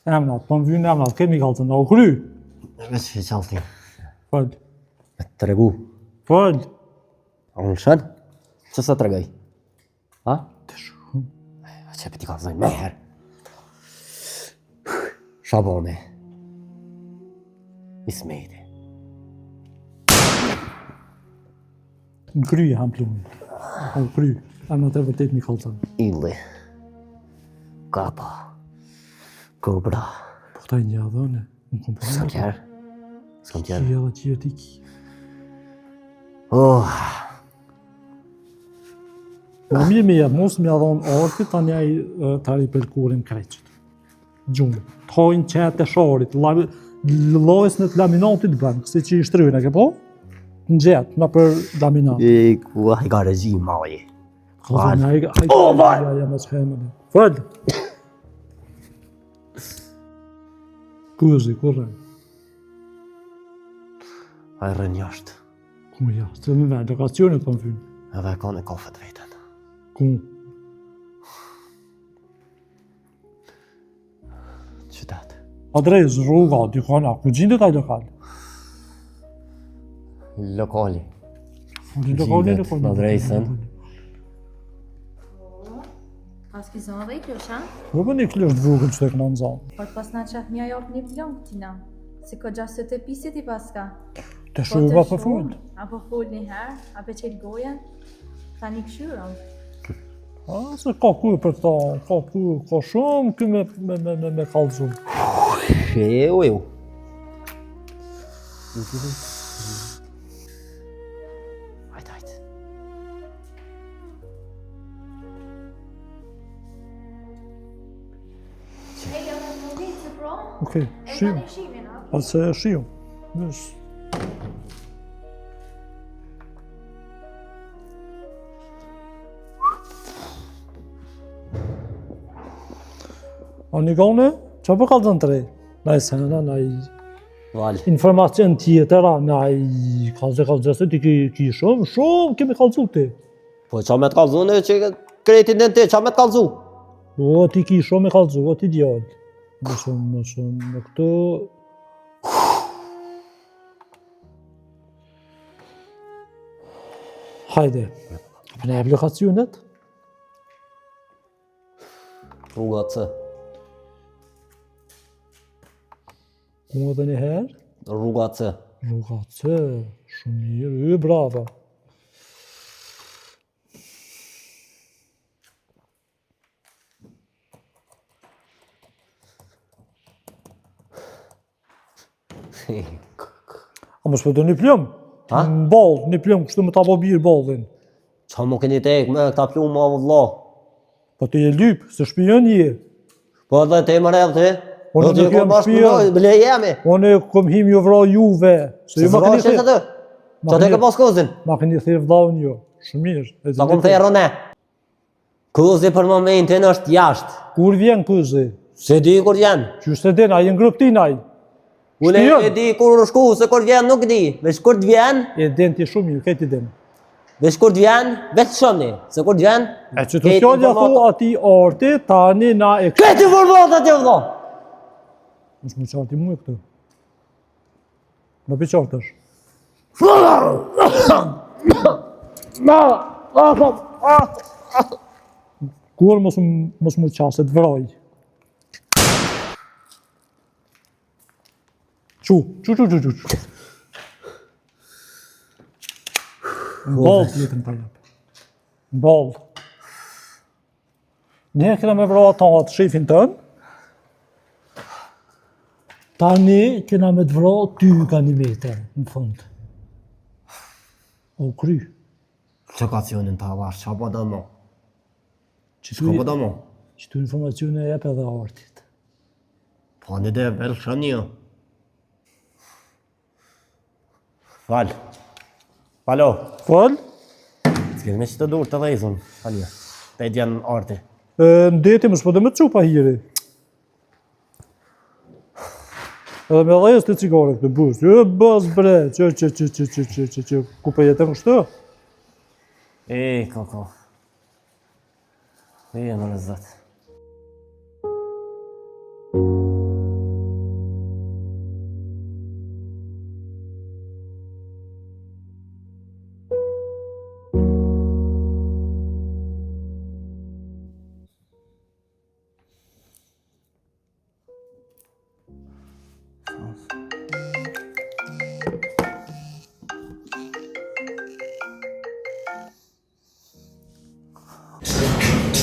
Emnat, po më vynë emnat, kemi kalëtën, o kry. Veç që qalti. Fal. Me të regu. Fal. A unë shën? Që sa të regaj? Ha? Të shumë. Që për t'i kalëzoj me herë. Shabone. Ismejti. Në kry e ham plumin. O kry. Emnat e vërtet mi kalëtën. Illi. Kapa. Kobra. Po këta i një adhone. Në komponent. S'kam tjerë. S'kam tjerë. Ki edhe qirë t'i ki. Oh. Ma mirë me jetë, mos me adhonë artit, tani ai tari përkurin kreqët. Gjumë. T'hojnë qetë e sharit, lojës në të laminatit bënë, kësi që i shtryjnë, e ke po? Në gjetë, në për laminat. Ku a i ka regjim, mali. Fal. Fal. Kuzi, kurre. A i rën jashtë. Ku jashtë, të më venë, lokacionet për më fynë. Edhe ka në kafet vetën. Ku? Qytet. Adres, rruga, dykana, ku gjindet ai lokal? Lokali. Lokali. Adresën. Pas ki zonë dhe i klosha? Po për një klosh të vogël që të këna në zonë. Po të pas na qef një jortë një plon këtina. Si ko gjashtë të pisit i paska. Të shuva për fund. Apo full një herë, apo qelë gojen. Ta një këshyron. Se ka kuj për ta, ka shumë këj me kalëzum. Ju. Hajt. Okej, shiu. Ase shiu. Nësh. A një gone, që për kalëzën të rej? Na i sena, na i Val. informacion tjetëra, na i kalëzë, ti ki shumë kemi kalëzu ti. Po qa me t'kallzu në që kretin në ti, qa me t'kallzu? O, ti ki shumë me kalëzu, o ti djallë. Më shumë, në këto... Hajde, për në aplikacionet? Rruga C. Ku edhe një herë? Rruga C. Rruga C, shumë mirë, bravo. A më shpëtë një plëm? Ha? Në ballë, një plëm, kështu më t'abo birë ballin. Qa më këni tek me këta plumë ma vëllo? Po të je lypë, se shpion je. Po edhe te më redhë ti? Unë nuk jam shpion. Bile jemi. Unë kom him ju vra juve. Se ju ma vra këni shetë thirë. të? Qa te ke pas kozin? Ma këni thirë vdaun ju. Shumë mirë. Sa kom thirë ne? Kozi për momentin është jashtë. Kur vjen kuzi? Se di kur vjen. Qysh të din, a jenë grup tinaj? Unë e di kur u shku, se kur vjen nuk di. Veç kur të vjen, E din ti shumë mirë, këtë i din. veç kur të vjen, veç shumë. Se kur të vjen, E që të fjallja thu ati arti, tani na e kështë. këtë informata ti vëllo! Nësh më qarti mu e këtë. Më pi qartësh. Kur mos më qaset vraj. Qu. Në ballë t'jetën për jepë. Në ballë. Ne këna me vra ta atë shefin tënë. Tani këna me të vra ty ka një meter në fund. O kry. Lokacionin ta vash, qa po do mo? Që po do mo? Që tu informacione e jep edhe artit. Po në dhe vel shën jo. Val. Falo. Fal? S'kemi me që të dur të dhejzun. Falje. Te djenë arti. Në deti më s'po dhe me të qupa hiri. Edhe me dhejës të cigare këtë bus. Jo, bas bre, që, ku për jetën kështë? Koko. Në lezat.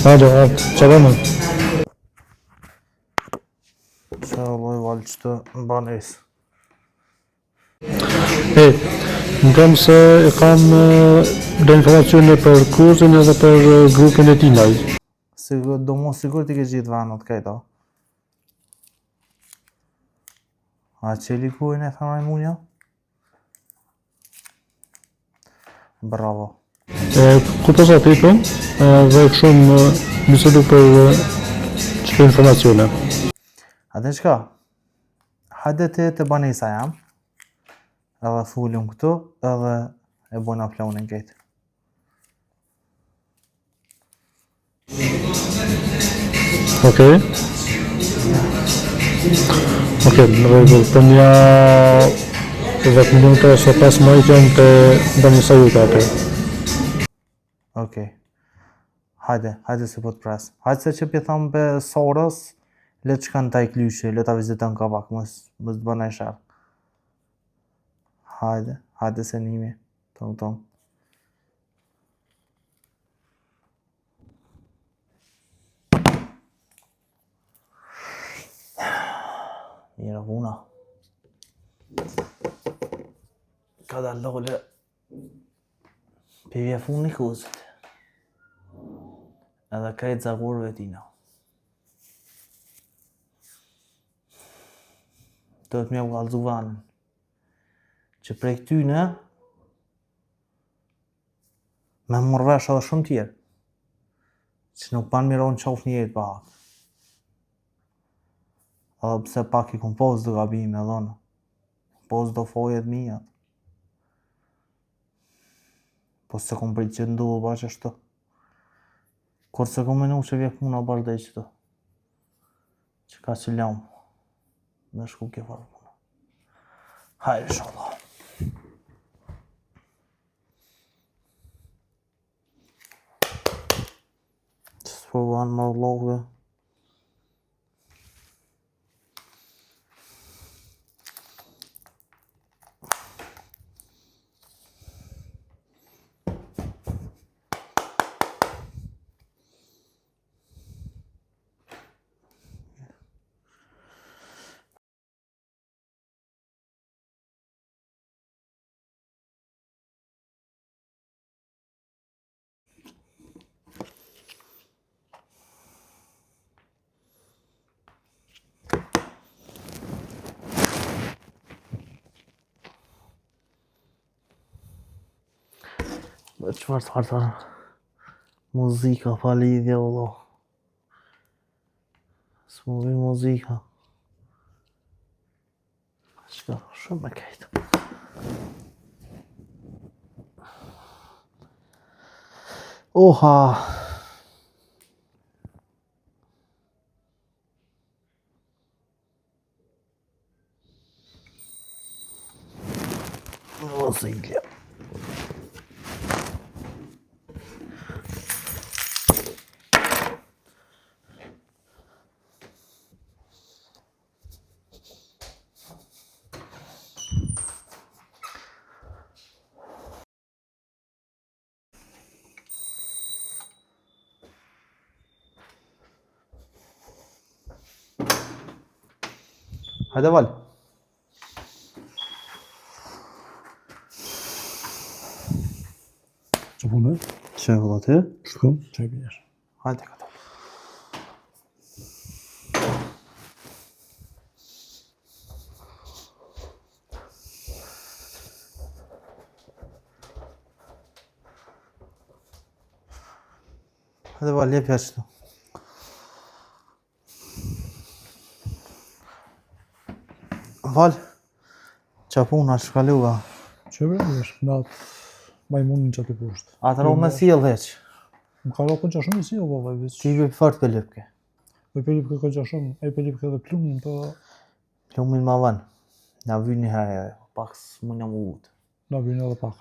Hajde, çfarë më? Që lloj valë që të mbanes. Më kam se e kam dhe informacione për kursin edhe për grupin e tinaj. Sigur, do mos sigur ti ke gjithë vanët këto. A qeli kurin e tha Raimunja? Bravo. Ku të sa tipën dhe shumë bisedu për çdo informacione. Atë qka? Hajde të banesa jam, edhe fullim këtu, edhe e bojna planin këtë. Okej, në rregull, për një 10 minuta ose 5 minuta jam të banesa juta atë. Okej. Hajde se po të pres. Hajde se që pi thamë për sorës, le të shkan taj klyshi, le ta vizitën kavak, mos të bëna i shërë. Hajde se nimi, tong. Mira puna. Ka da lole për vje fun një kuzit. Edhe krejt zagurve tina. Do të mja u kalzu vanën. Që prej këtyne me mërvesh edhe shumë tjerë. Që nuk pan miron qof njerit pa hak. Edhe pse pak i kompoz do gabime edhe kompoz do fojet mijat. Po se kom prit që nduhu ba që shto. Kur se kom menu që vje puna bardej qëto. Që ka që lam. Në shku ke farë puna. Hajde sholla. Qësë po vanë më vlogve. Dhe qëfar të farta muzika pa lidhje vëllo. Së më vi muzika. Qëka shumë me kejtë. Oha! Muzilja. Hajde val. Që punë? Që e vëllat e? Shkëm, që e bjerë. Hajde këta. Hajde val, jep jashtë tu. Val, qa puna shkaluga. Që e bjerë, në atë majmunin që të poshtë. Atëro me s'jel heq. Më ka rokën që shumë i si, o baba, veç. Ti i fort për lipke. Për Pelip ka që shumë, e Pelip ka dhe plumin, po Plumin ma van. Na vy një herë edhe, pak s'mu një mu ut. na vynë edhe pak.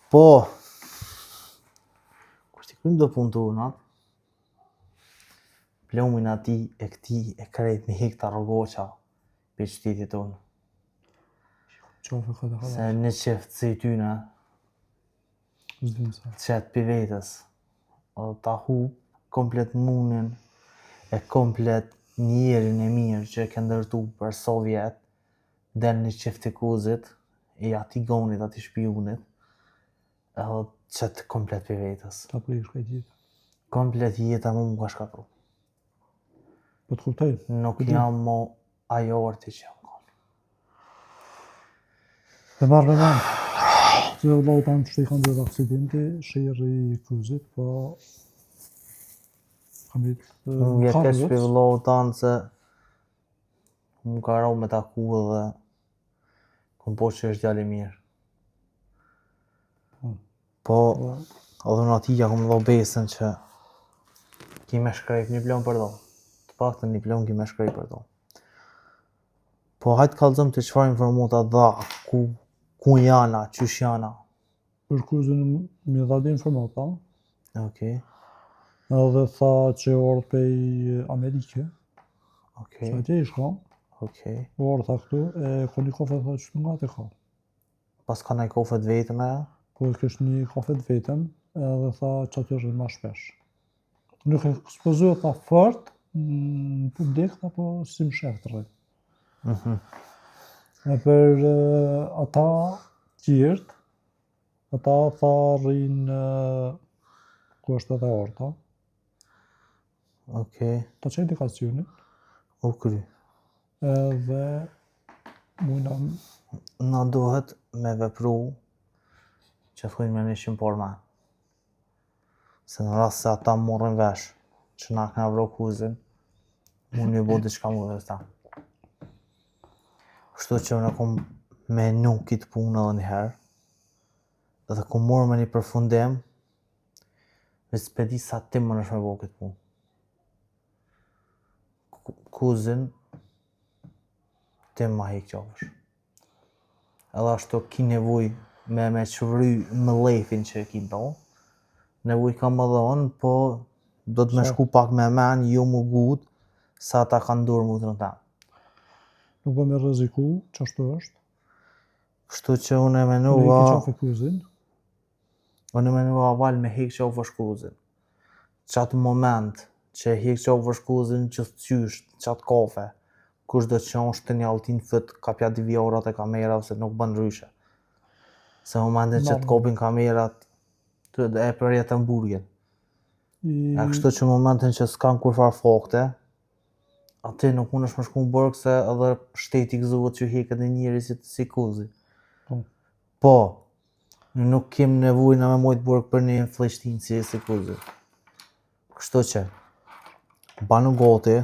Po, kur t'i krym do punë të unat, plumin ati e këti e krejt një hektar rrogoqa për qytetit tonë. Qofë ka dhe Se në qeft zejtyna Zdinë sa. qet për vetës, edhe ta hu, komplet munin e komplet njerin e mirë që e ke ndërtu për Sovjet, del një qift të kuzit, i ati gonit, ati shpionit, edhe qëtë komplet për vetës. Ta prish këtë jetë. Komplet jeta mu ka shkatru. Po të kuptoj. Nuk jam mo ajo orti që jam konë. Dhe marrë me manë. Se vëllau tanë që të i kanë dhëtë aksidenti, shirë i kuzit, po... Kam ditë... Më vje kesh për vëllau tanë se... Më ka rau me taku dhe... Kom po që është djali mirë. Po... Edhe në atija kom dho besën që... Ki me shkrejp një plon për do. Të pak të një plon ki me shkrejp për do. Po hajtë kalzëm të qëfar informata dha, ku jana, qysh jana. Për kuzin më dha dhe informata, Okej, edhe tha që orë pej Amerike, okej, sa atje i shka, okej. orë tha këtu, e ko një kafe tha që nga të ka. Pas ka nëj kofet vetën aja? Po e kësh një kafe të vetën, edhe tha që aty rrinë ma shpesh. Nuk e ekspozuat tha fort, në publik, apo si më shef të rrinë. E për ata tjertë, ata tha rrinë ku është edhe orta, Okej, ta që indikacionit, u kry. edhe mujna Na duhet me vepru që thujnë me nishim por ma. Se në rast se ata morën vesh që na këna vro kuzin, mu një bo diçka mu dhe ta. Kështu që unë kom menu kitë punë edhe njëherë, dhe kom morë me një përfundim, dhe s'pedi sa ti më nësh me bo kitë punë. Kuzin, ti ma hek qafësh. Edhe ashtu ki nevoj me qëvry më lefin që e ki do. Nevoj kam edhe unë, po do të me shku pak me men, jo mu gut, sa ta kanë dorë mu të në ta. nuk do me rreziku, që ashtu është. Kështu që unë e Ne i menova, ki qafe kuzin, unë e menova val me hek qafësh kuzin. Qatë moment që e hek qafësh kuzin që të qysh, qatë kafe, kush do të qonsh të një altin fët ka pja divjorat e kamerat se nuk bën ryshe. Se momentin që të kopin kamerat, të e përjetën burgen. E kështu që momentin që s'kan kur far fakte, aty nuk mund është më shku në burg se edhe shteti gëzohet që heket e njeri si kuzi. Po, nuk kem nevoj në me mojtë burg për një fleshtin si kuzi. Kështu që, banu gati,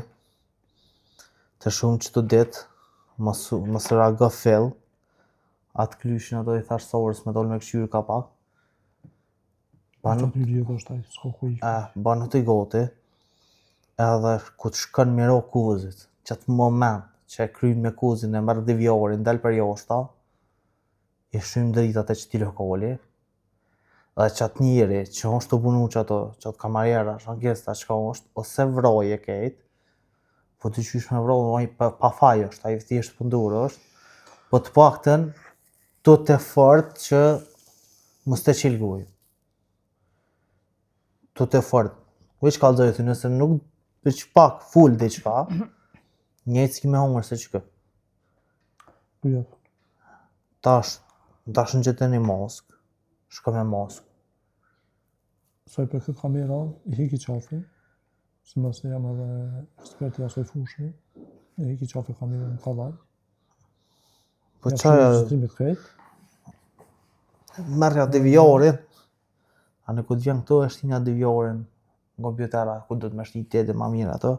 të shumë që të ditë, mësë raga fill, atë klyshin ato i thash sorës me dollë me këshyrë ka pak. që të rrjetë është ai, s'ka ku i. Banu të gati, edhe ku të shkën miro kuzit, që atë moment që e kryin me kuzin e mërë divjorin, del për joshta, i shumë dritat e që ti lokali, dhe që atë njeri që është të punu që atë kamarjera, shangesta që ka është, ose vroje kejt, po të qysh me vroje, pa faj është, a i thjesht pëndur është, po të paktën, të të fort që mos të qilguj. Të të fort. Veç kalzoj të nëse nuk veç pak full diqka, njëjtë s'ki me hongër se që kë. Rrjetë. Tash në gjithë një mask, shka me mask. Saj për këtë kamera, i heki qafi, si mëse jam edhe eksperti asoj fushi, i heki qafi kamera në kalaj. Po qaja, Zëtrimit krejt, merja deviorin, a në këtë vjen këto e shtinja deviorin në kompjutera, ku do të me shti tjetë ma mirë ato,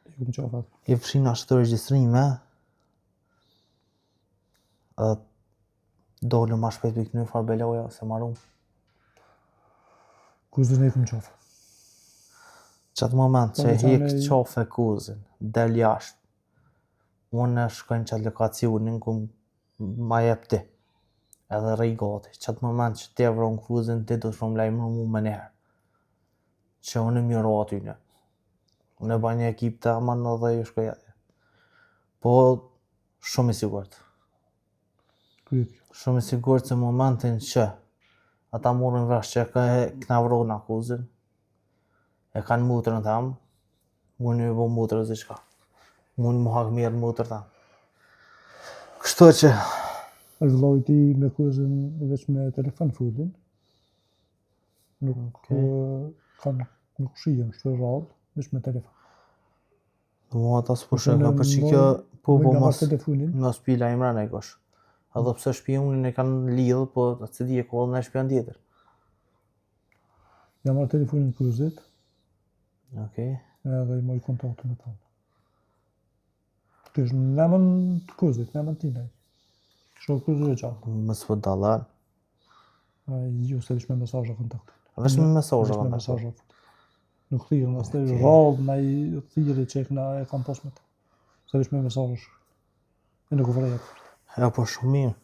i këmë qafat. i fshin ashtë të regjistrime, edhe dole ma shpejt për këtë një farbeloja se marum. Kuzin e i këmë qafe. Qatë moment që Po, hek veçane- qafe kuzin, del jashtë, unë shkojnë qatë lokacionin ku ma jep ti, edhe rej gati. Qatë moment që ti e vron kuzin, ti do të shumë lajmëru mu më njerë. Që unë e mjëro aty një. Unë e ba një ekip të aman edhe ju shkoj atje. Po, shumë i sigurt. Kryet. Shumë i sigurt se momentin që ata morën vesh që këna vrona kuzin, e kanë mutrën tam, mund me bo mutrë ose çka. Mund më hak mirë mutrë tam. Kështu që është vllai ti me kuzën veç me telefon fulin. Nuk nuk shihen kështu rrallë, veç me telefon. mua ata s'po shëka, për që kjo po telefonin. mos pi lajmëra në kosh. Edhe pse shpionin e kanë lidhë, po se di e kollën e shpion tjetër. Jam marrë telefonin kuzit, Okej. edhe i moj kontaktin me ta. Kësh në emën të kuzit, në emën tina. Kështu kuzit e qatë. Mos po dallan. Jo, se veç me mesazhe kontaktin. Vetëm me mesazhe Veç me kanë. mesazhe. Nuk thirrën as të rrallë, na i thirrë që na e kam pas me ta. Se veç me mesazhe. E nuk vrej. Ja, po shumë mirë.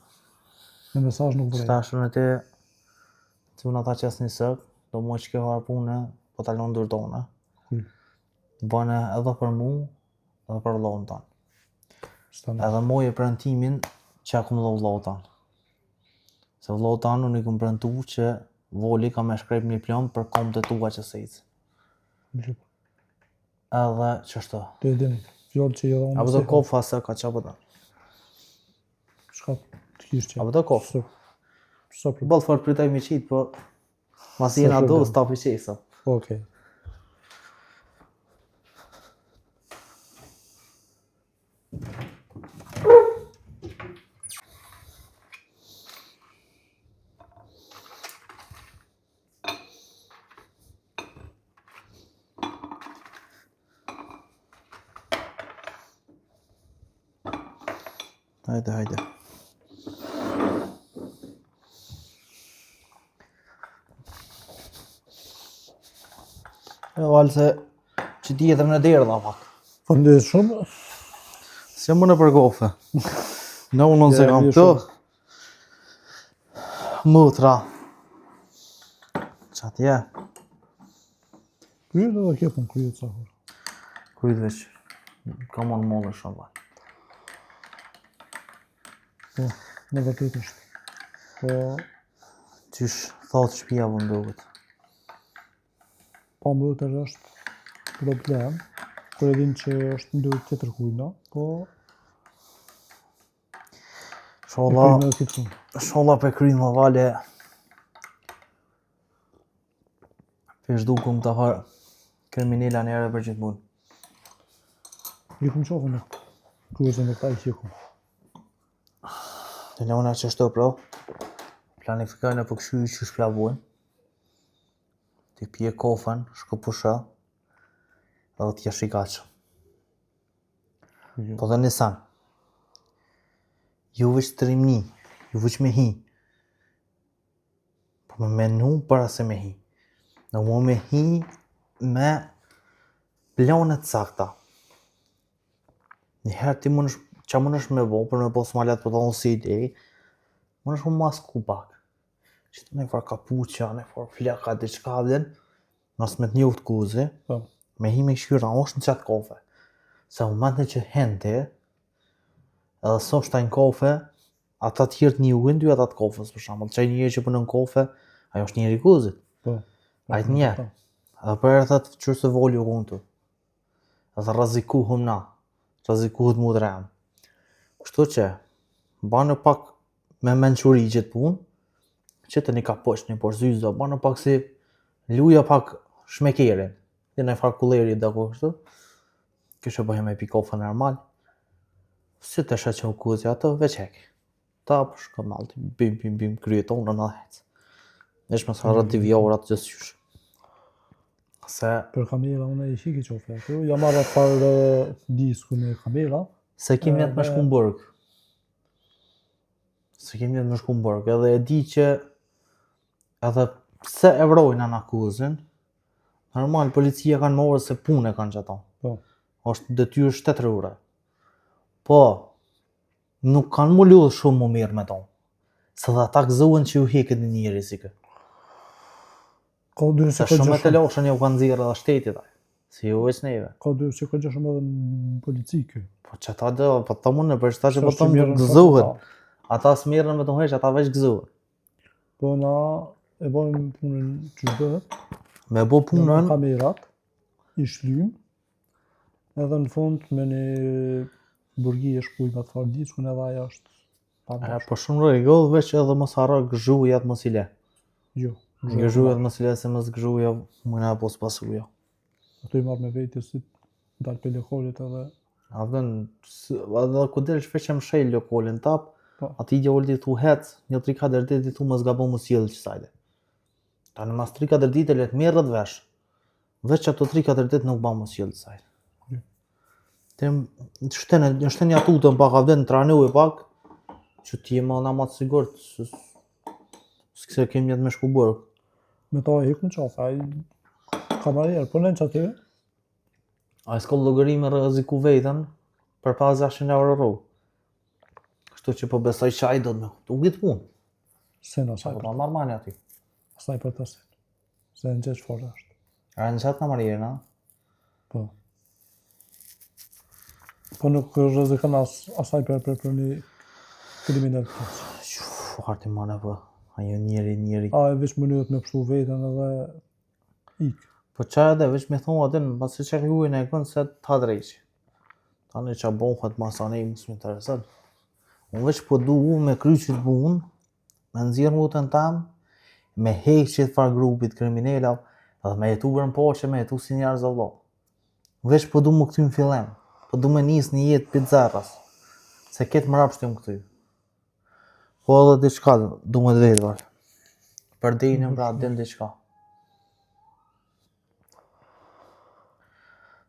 Me mesazh nuk vrej. Stashën e te, të unë ata që asë një sëk, do më që ke varë punë, po talon dur tona. Bëne edhe për mu, edhe për vllahun tanë. Edhe moje premtimin që akum dhe vllahu tanë. Se vllahu tanë unë i kum premtu që voli ka me shkrep një plan për komët e tua që sejtë. Edhe qështu. Të edin, fjallë që i dhonë. Apo të kofa se ka që apo të. Shka të kishë që. Apo të kofa. Sopër. Bëllë fort pritaj mi qitë, po mas jena do, s'tapi qesa. Okej. Hajde. E valë se që tjetër në derë dha pak. Fëndet shumë. Se më në për kofe. Në unë se kam të. Mutra. Qatë je. Kryet edhe kjo pun kryet sa hor. Kryet veç. Kam onë mollë shumë valë. Po, në vërtet është. Po, Qysh thotë shpia vëndohet. pa më të është problem. Kër e din që është ndërë tjetër kujna, po Sholla, e kryme dhe sholla pe krymë më vale. Pesh dukum të harë kriminella njëre për gjithë mund. I kum qofë në kryezën e ta i hjekum. Dhe në una që shto pro, planifikojnë e për këshu i që shplavojnë. Ti pje kofën, shko pusha, edhe t'ja shikaqë. Po dhe nisan. Ju veç të rimni, ju veç me hi. Po me menu para se me hi. Në mu me hi me planet sakta. Njëherë ti që më nëshë me bo, për me posë malet për të unë si idej, më nëshë më masku pak. Që të me farë kapuqa, me farë fleka, diçka vden, nësë me të njohtë kuzi, Po. me hi me këshyra, është në qatë kofe. Se u matën që hente, edhe së është tajnë kofe, ata tjertë një uin, dy atat kofës, për shambull. Qaj njëri që punën kofe, ajo është njëri kuzit. Po. Ajtë një. Edhe për e thët qërë se voli u kuntu. Edhe razikuhëm na. Razikuhet mu drem. Kështu që, banë pak me menquri gjithë punë, që të një ka poshtë një porzyzo, banë pak si luja pak shmekerin. Dhe në farë kulleri dhe ko kështu. Kështë e bëhem e pi kofa normal. Si të shë që u kuzi ato, veç hek. Ta për shko malti, bim, kryetonë në hecë. Nesh me sa rrët të vjorat gjësë qysh. Se Për kamera, unë e i shiki qofe ato. Ja marrë parë disku me kamera. se kim jetë me shku në burg. Edhe e di që edhe pse e vrojnë anë akuzin, normal policia kanë morë se punë e kanë që ato. Po. Është detyrë shtetërore. Po, nuk kanë mu ludhë shumë më mirë me to. Se dhe ata gëzohen që ju heket një njëri si kë. Ka dy Se se ka shumë e gjë të loshën ju kanë zirë edhe shtetit. Si ju veç neve. Ka dy se ka gjë shumë edhe në polici kë. Po që ata dhe, po të mund në për shta që po Sa të mirën gëzohen. ka. Ata s'mirën me të heq, ata veç gëzohen. Po na e bëjmë punën që bëhet. Me bo Me punën, kamerat. i shlym, edhe në fund me një burgi e shpuj me të fardiçkun edhe ajo është pa bashkë. Po shumë rregull, veç edhe mos harro gëzhujat mos i le. Jo. Gëzhujat mos i le se mos gëzhuja më na pos pasuja. Ato i marrë me vete si dalë për lokalet edhe Edhe ku del shpesh e mshej lokalin tap, Po. ati djoli thu hec, një 3-4 ditë thu mos gabon mos sjell ç'sajde. Tanë mas 3-4 ditë le të merret vesh. Veç ato 3-4 ditë nuk ban mos sjell ç'sajde. Tem shten ja tutën pak avden tranoj pak, që ti më na më të sigurt, se kemi jetë me shkuburg. me ta e hikën qafa, ai kamarier, po në që aty, A s'ka llogari me rreziku vetën për 500 euro rrugë. Kështu që po besoj që ai do të më kuptojë punë. se në Sa asaj, po ta marr mani aty. asaj për të sen, se në gjithë forë është, A në çat kamarierën, a? po. Po nuk rrezikon asaj për një kriminal keq. Harti mana po. Ajo njeri. A e veç mënyrët me pështu vetën edhe ik. Po çfarë edhe veç më thonë atë, pasi çka juaj në kënd se ta drejçi. Tani ç'a bëhet masane mos më intereson. Unë veç po du me kryqit punë, me nxjerr mutën tam, me heqje të far grupit kriminal, edhe me jetu në poqe, me jetu si njerëz vëllai. Veç po du më këty në fillim. Po du me nis një jetë pizzerras. Se ketë më rapshtim këty. Po edhe diçka du me të vetë vaj. Për dinën pra din diçka.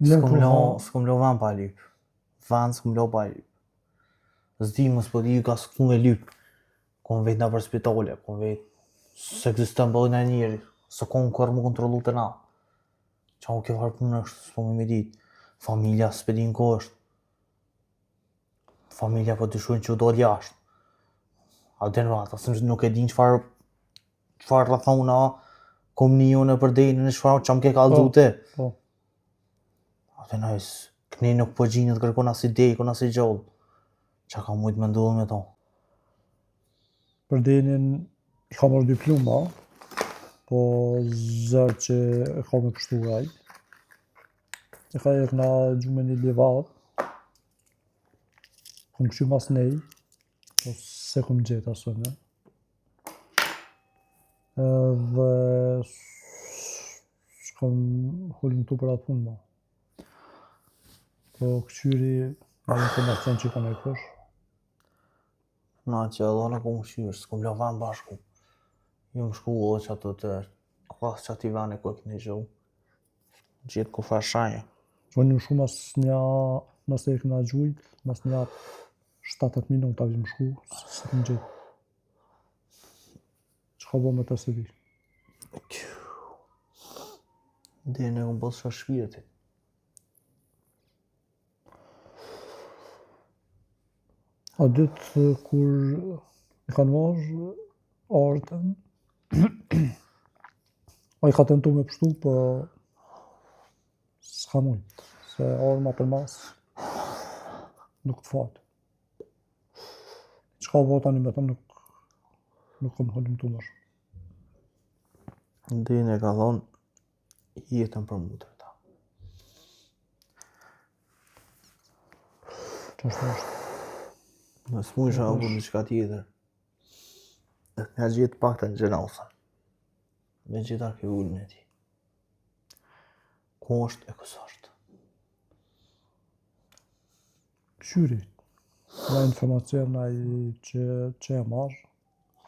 S'kom lo van pa lyp. Van s'kom lo pa lyp. S'di mos po di ka s'ku me lyp. Kom vetë na për spitale, kom vetë s'ekziston bëllë në njëri. Së kom kërë më kontrolu të na. Qa u ke farë punë është, s'po me dit. Familja s'pedin ko është. Familja po dyshojnë që u do jashtë. A den vata, se nuk e din çfarë rrethona komunione për denin e çfarë çam ke kallzu ti. Po. Atë najs, këni nuk po gjinët kërkon as ide, kon as gjallë. Qa ka mujt me ndodhë me to. Për denin i ka marrë diploma, po zërë që e ka me pështu aj. E ka e këna gjume një livat, kom këshu mas nej, po se kom gjithë asënë. Dhe s'kom hullim të për atë punë ma. Po këshyri me informacion që i ka me kësh. Na që edhe në kom shyrë, s'kom lo van bashku. Ju më shku edhe që ato të klas që ati vane ku e këni gjohë. Gjithë ku fa shajë. Po një shumë nëse e këna gjujt, mas një 7-8 minuta vim shku, se këmë gjithë. Që ka bo me të se di? Dhe në unë bëllë shë shpirëti. A dytë kur i kanë marrë artën, a i ka tentu me pështu, po s'ka mujtë, se arma për mas nuk të fatë. Qka bo tani me thëmë nuk kom hullim të mërë. Dhe në ka thonë jetën për mutër ta. Që është? Në s'mu isha abu në qka tjetër. Dhe të nga gjithë pak të në gjenasën. Me gjitha ke ullën e ti. Ku është e kësë është? Këshyri, nga informacion që e marrë,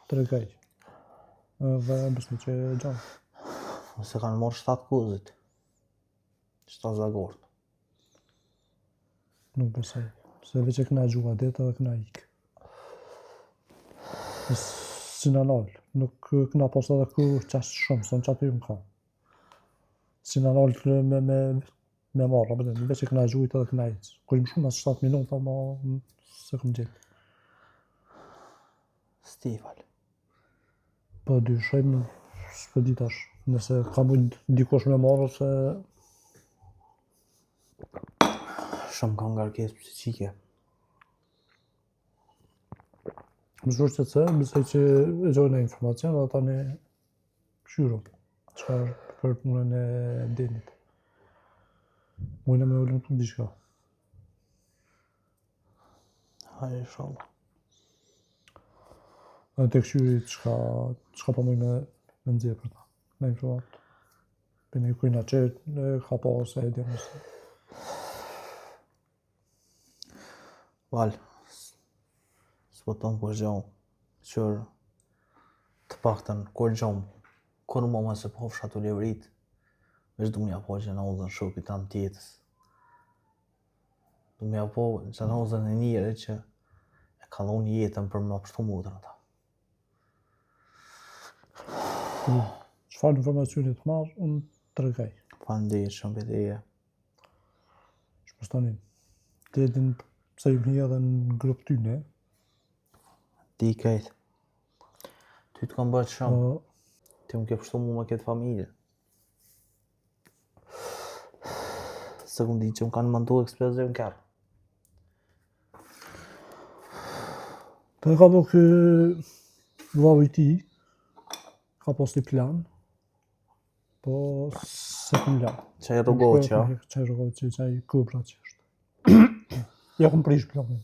të regaj. Dhe besme që e gjanë. Nëse kanë morë 7 kozit. 7 zagort. Nuk besoj, se veç e këna gjuha detë dhe këna ikë. Si në nalë, nuk këna posë edhe kërë qashë shumë, se në qatë ju në ka. Si në nalë me marrë, veç e këna gjuhit edhe këna ikë. Kërë më shumë asë 7 minuta, ma se këm gjithë. Stifal. Po dyshojmë, s'po di tash, nëse ka mujt dikosh me marrë, se Shumë ka ngarkes psiqike. më zhurë që të se, besoj që e gjojnë e informacion, dhe tani këshyru, që është për punën e dinit. Mujna me ullën të diçka. Hajde, inshallah. Dhe të këshyri çka po mujnë me nëzirë për ta. Me informatë. Për një kujna qëtë, ka pa ose e dhe nëse. Val, s'po tonë kur gjomë, qërë të paktën kur gjomë, kur më se po fsha të livrit, veç du m'ja po që në uzën shukit të në tjetës. Du m'ja po që në uzën e njëri që e kalon jetën për më pështu mutën ata. Çfarë informacionit të marrë, unë të regaj. Pa ndihë shumë për të e. Shpështani, të edhin pse ju një edhe në grupë tyne. Ti i kejtë. Ty të kam bërë shumë. Ti më ke pështu mu me këtë familje. Se këmë di që më kanë mëndu eksplozion kërë. Të ka po kë vlau i ti, ka pos një plan, po se këm lan. Qaj rrugohë që, Qaj rrugohë që, qaj kubra që është. Ja këm prish planin.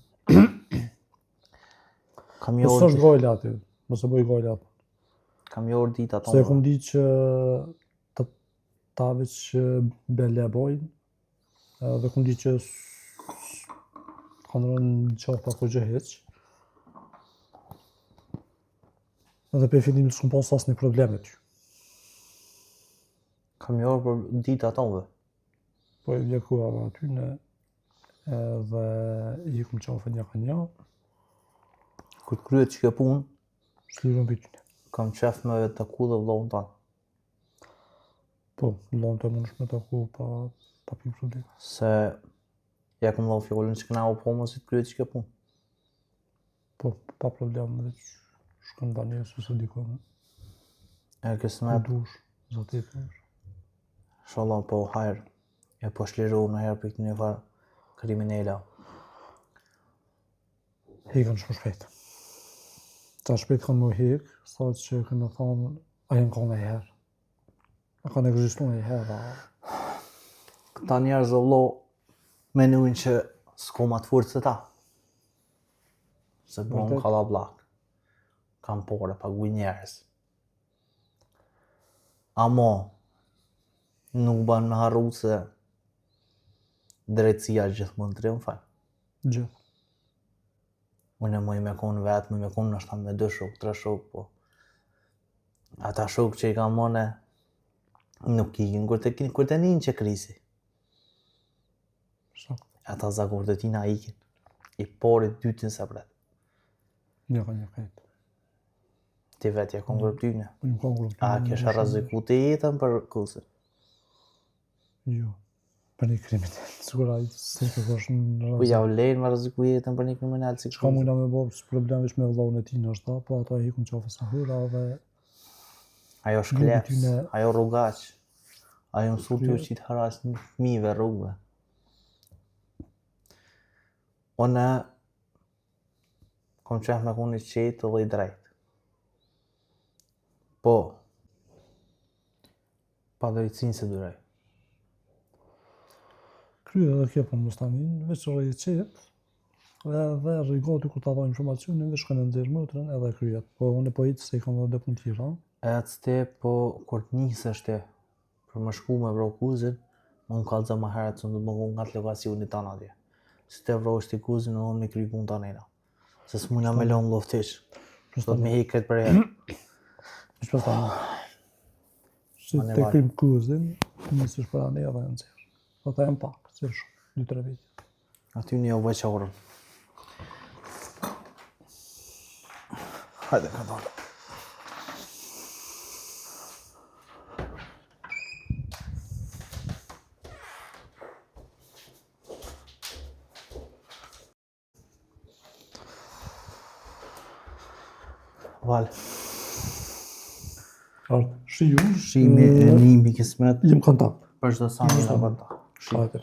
kam Po s'është jorë gojle aty, mëse bëj gojle aty. kam jorë dit ato. Se këm di që ta veç bele bojnë, dhe këm di që kanë rënë qafta ku gjë heq. Edhe për fillim të shumë pas asnjë probleme ty. Kam jorë për dit atonve. Po e vjekuar aty në edhe i këm qafën një ka një, Kur të kryet që ke punë, shlirën për tyne. kam qef me vetë taku dhe vlohën tanë. Po, vllahën të mundesh me taku pa pi probleme. Se ja kam dhonë fjollën që këna u po më si të kryet që ke punë. Po, pa probleme, veç shkon banesë ose dikon E kësë me në dush, zotit të është. inshallah po hajrë. E po shliru në herë për këtë një farë kriminella. Hekën shumë shpejt. Qa shpejt kanë më hek, sa që kënë thonë, a jenë kanë e herë. A kanë egzistu e herë, Këta njerëz o vlo menujnë që s'ko ma të furtë se ta. Se bon Vërtet. kalla blak. Kam pore, paguj njerëz. Amo, nuk ban me harru se drejtësia gjithmonë triumfon. gjithë. Unë moj me konë vetë, me konë nështë me 2 shok, 3 shok, po. Ata shok që i ka mone, nuk ikin, kur të njën që krisi. Shak, Ata zakur të tina ikin. I porit dytin se bret. një ka një kajtë. Ti vetë ja konë gërptyne. Po një kanë grupë. A kesha rreziku të jetën për kusë? Jo, për një kriminal. Sigur ai se të kosh në Po ja u lejnë me rreziku jetën për një kriminal si Çka mujna me bo problem veç me vllahun e tij nështë, po ato i hikun qafë sa hura dhe Ajo Grupi shkleps, tyne- ajo rrugaq, ajo mësu t'ju që të haras një fëmijëve rrugëve. Une kom qef me konë i qetë dhe i drejtë. Po, pa drejtësinë se drejtë. krye edhe kjo po mustanin, veç rrë i qetë, dhe rrigoti kur ta dha informacionin, dhe shkon e nxjerr motrën edhe kryet. Po unë po hiç se i kam dhënë punë tjera. E atë ste, po kur të nisesh ti për më shku me vro kuzin, unë kallëza më herët se më ngu nga të lokacioni tanë atje. Si te vrosh ti kuzin, unë me kry punë tanena. Se s'muna me lonë loftish. Do të me hiket për herë. Shpëtani. Si Anë te val. krym kuzin, nisësh për anë edhe nxjerr. Po ta jam pak, se shumë, 2-3 vite. Aty një veçorën. Hajde, ka dalë. Val, Ardë, shiju, shimi e një mbi kismet jem kontakt. për çdo sa një në konta. Hajde.